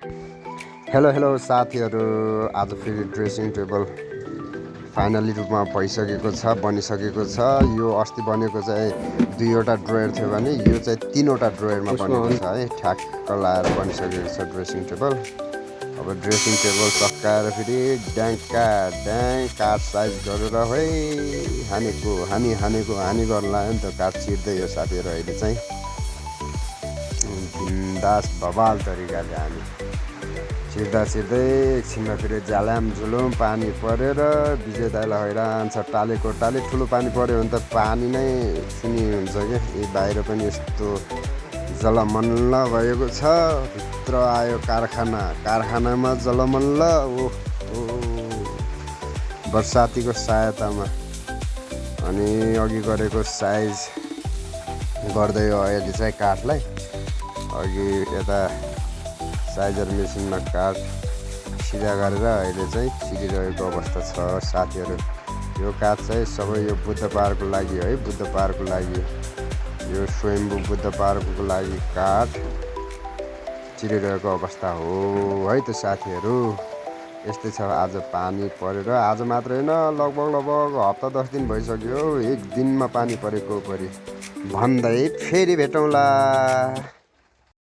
Hello साथीहरू, आज फेरि ड्रेसिङ टेबल फाइनली रूपमा भइसकेको छ, बनिसकेको छ। यो अस्ति बनेको चाहिँ 2वटा ड्रोयर थियो भने यो चाहिँ 3वटा ड्रोयरमा बनेको छ है। ठ्याक्क लाएर बनिसकेको छ ड्रेसिङ टेबल। अब ड्रेसिङ टेबल सकाएर फेरि ड्याङ काठ साइज गरेर है हानी गर्न लाग्यो नि त। काठ छिर्दै यो साथीहरू अहिले चाहिँ बिन्दास बवाल तरिकाले हामी छिर्दा एकछिनमा फेरि झ्यालाम झुलुम पानी परेर विजय दाइलाई हैरान छ। टाले ठुलो पानी पऱ्यो भने त पानी नै सुनि हुन्छ क्या। यी बाहिर पनि यस्तो जलमल्ल भएको छ। भित्र आयो कारखानामा जलमल्ल। ओहो, बर्सातीको सहायतामा अनि अघि गरेको साइज गर्दै हो अहिले चाहिँ काठलाई। अघि यता साइजर मेसिनमा काठ सिधा गरेर अहिले चाहिँ छिरिरहेको अवस्था छ साथीहरू। यो काठ चाहिँ सबै यो बुद्ध पार्कको लागि है, बुद्ध पार्कको लागि, यो स्वयम्भू बुद्ध पार्कको लागि काठ चिरिरहेको अवस्था हो है त साथीहरू। यस्तै छ। आज पानी परेर आज मात्र होइन, लगभग हप्ता 10 दिन भइसक्यो। एक दिनमा पानी परेको परि भन्दै फेरि भेटौँला।